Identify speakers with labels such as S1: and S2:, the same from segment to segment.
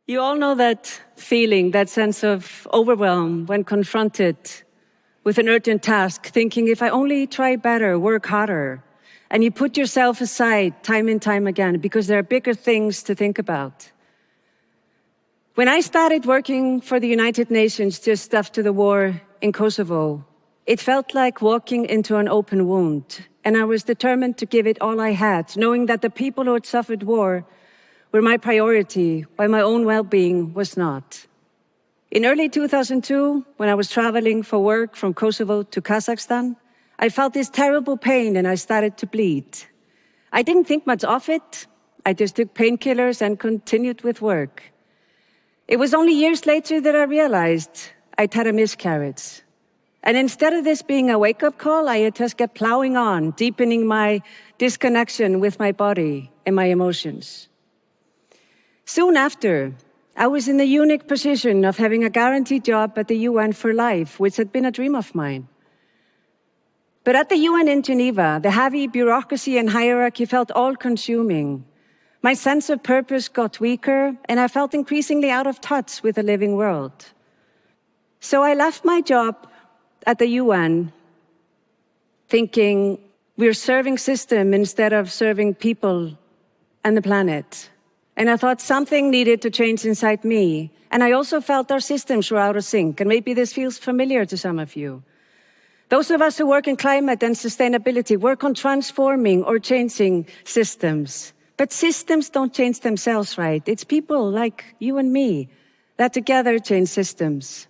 S1: You all know that feeling, that sense of overwhelm when confronted with an urgent task, thinking if I only try better, work harder, and you put yourself aside time and time again because there are bigger things to think about. When I started working for the United Nations just after the war in Kosovo, it felt like walking into an open wound, and I was determined to give it all I had, knowing that the people who had suffered war were my priority, while my own well-being was not. In early 2002, when I was traveling for work from Kosovo to Kazakhstan, I felt this terrible pain and I started to bleed. I didn't think much of it. I just took painkillers and continued with work. It was only years later that I realized I'd had a miscarriage. And instead of this being a wake-up call, I had just kept plowing on, deepening my disconnection with my body and my emotions. Soon after, I was in the unique position of having a guaranteed job at the UN for life, which had been a dream of mine. But at the UN in Geneva, the heavy bureaucracy and hierarchy felt all-consuming. My sense of purpose got weaker, and I felt increasingly out of touch with the living world. So I left my job at the UN, thinking we're serving system instead of serving people and the planet. And I thought something needed to change inside me. And I also felt our systems were out of sync. And maybe this feels familiar to some of you. Those of us who work in climate and sustainability work on transforming or changing systems. But systems don't change themselves, right? It's people like you and me that together change systems.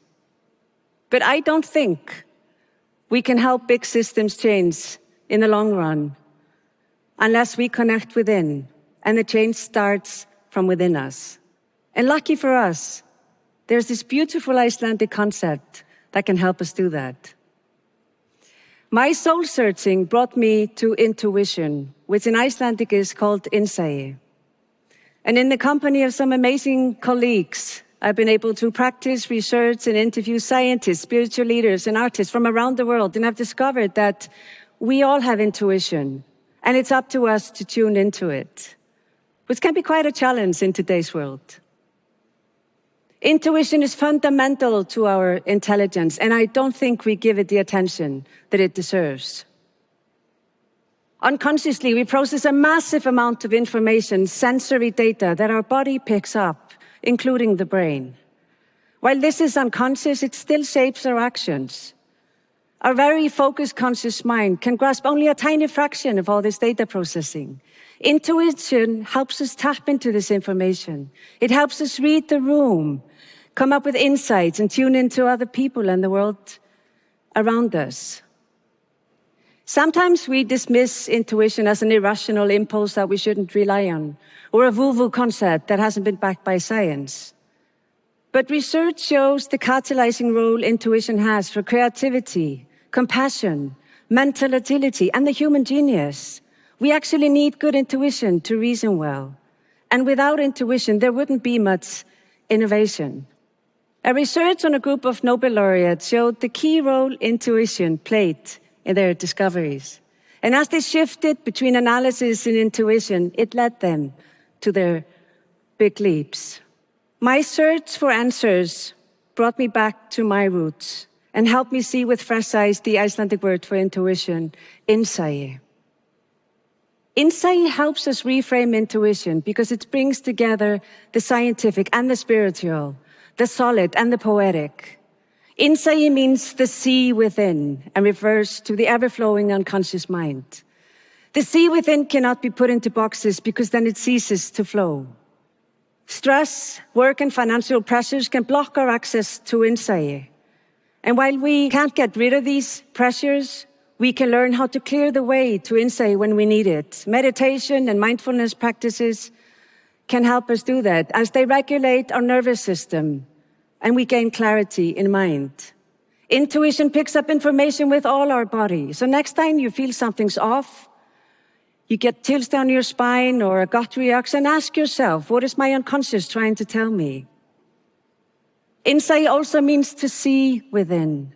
S1: But I don't think we can help big systems change in the long run unless we connect within, and the change starts from within us. And lucky for us, there's this beautiful Icelandic concept that can help us do that. My soul searching brought me to intuition, which in Icelandic is called InnSæi. And in the company of some amazing colleagues, I've been able to practice, research, and interview scientists, spiritual leaders, and artists from around the world. And I've discovered that we all have intuition, and it's up to us to tune into it, which can be quite a challenge in today's world. Intuition is fundamental to our intelligence, and I don't think we give it the attention that it deserves. Unconsciously, we process a massive amount of information, sensory data that our body picks up, including the brain. While this is unconscious, it still shapes our actions. Our very focused, conscious mind can grasp only a tiny fraction of all this data processing. Intuition helps us tap into this information. It helps us read the room, come up with insights, and tune into other people and the world around us. Sometimes we dismiss intuition as an irrational impulse that we shouldn't rely on, or a woo-woo concept that hasn't been backed by science. But research shows the catalyzing role intuition has for creativity, compassion, mental agility, and the human genius. We actually need good intuition to reason well. And without intuition, there wouldn't be much innovation. A research on a group of Nobel laureates showed the key role intuition played in their discoveries. And as they shifted between analysis and intuition, it led them to their big leaps. My search for answers brought me back to my roots and helped me see with fresh eyes the Icelandic word for intuition, InnSæi. InnSæi helps us reframe intuition because it brings together the scientific and the spiritual, the solid and the poetic. InnSæi means the sea within and refers to the ever-flowing unconscious mind. The sea within cannot be put into boxes because then it ceases to flow. Stress, work, and financial pressures can block our access to InnSæi. And while we can't get rid of these pressures, we can learn how to clear the way to InnSæi when we need it. Meditation and mindfulness practices can help us do that as they regulate our nervous system and we gain clarity in mind. Intuition picks up information with all our body. So next time you feel something's off, you get chills down your spine or a gut reaction, ask yourself, what is my unconscious trying to tell me? InnSæi also means to see within,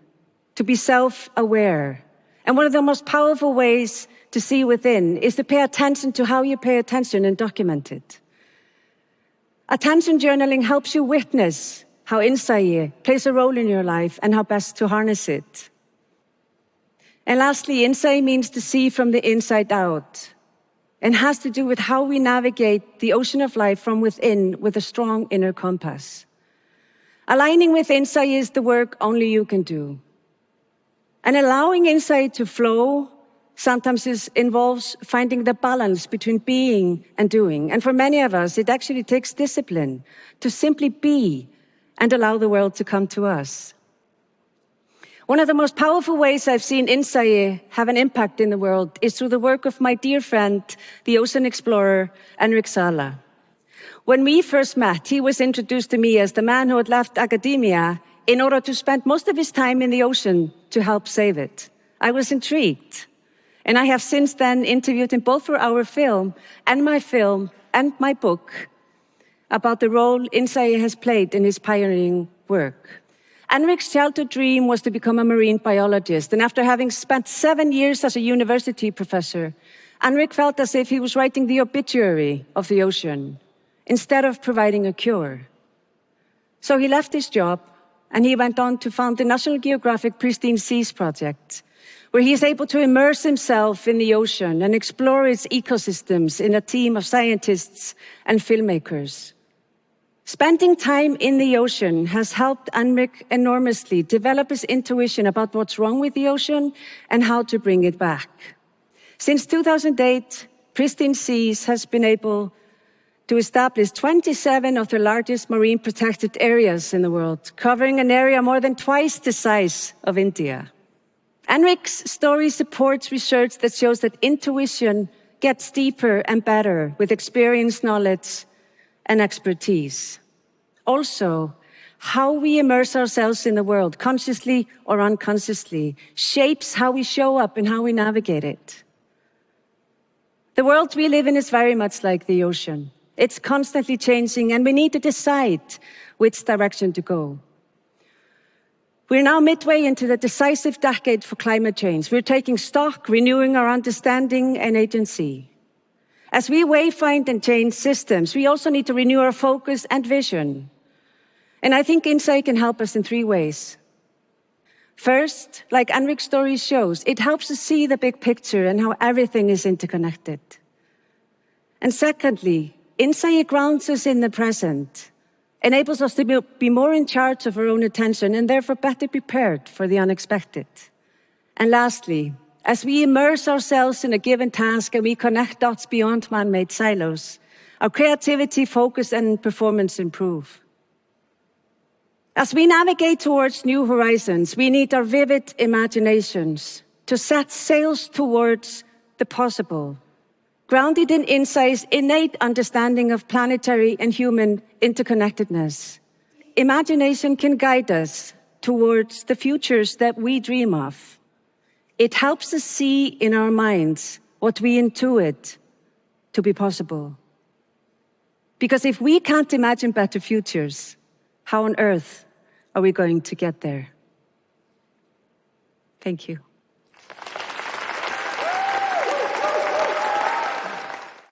S1: to be self-aware. And one of the most powerful ways to see within is to pay attention to how you pay attention and document it. Attention journaling helps you witness how InnSæi plays a role in your life and how best to harness it. And lastly, InnSæi means to see from the inside out and has to do with how we navigate the ocean of life from within with a strong inner compass. Aligning with InnSæi is the work only you can do. And allowing InnSæi to flow sometimes involves finding the balance between being and doing. And for many of us, it actually takes discipline to simply be and allow the world to come to us. One of the most powerful ways I've seen InnSæi have an impact in the world is through the work of my dear friend, the ocean explorer, Henrik Sala. When we first met, he was introduced to me as the man who had left academia in order to spend most of his time in the ocean to help save it. I was intrigued. And I have since then interviewed him both for our film and my book about the role InnSæi has played in his pioneering work. Henrik's childhood dream was to become a marine biologist, and after having spent 7 years as a university professor, Henrik felt as if he was writing the obituary of the ocean instead of providing a cure. So he left his job, and he went on to found the National Geographic Pristine Seas Project, where he is able to immerse himself in the ocean and explore its ecosystems in a team of scientists and filmmakers. Spending time in the ocean has helped Henrik enormously develop his intuition about what's wrong with the ocean and how to bring it back. Since 2008, Pristine Seas has been able to establish 27 of the largest marine protected areas in the world, covering an area more than twice the size of India. Henrik's story supports research that shows that intuition gets deeper and better with experience, knowledge, and expertise. Also, how we immerse ourselves in the world, consciously or unconsciously, shapes how we show up and how we navigate it. The world we live in is very much like the ocean. It's constantly changing, and we need to decide which direction to go. We're now midway into the decisive decade for climate change. We're taking stock, renewing our understanding and agency. As we wayfind and change systems, we also need to renew our focus and vision. And I think InnSæi can help us in 3 ways. First, like Henrik's story shows, it helps us see the big picture and how everything is interconnected. And secondly, InnSæi grounds us in the present, enables us to be more in charge of our own attention and therefore better prepared for the unexpected. And lastly, as we immerse ourselves in a given task and we connect dots beyond man-made silos, our creativity, focus, and performance improve. As we navigate towards new horizons, we need our vivid imaginations to set sails towards the possible, grounded in InnSæi's innate understanding of planetary and human interconnectedness. Imagination can guide us towards the futures that we dream of. It helps us see in our minds what we intuit to be possible. Because if we can't imagine better futures, how on earth are we going to get there? Thank you.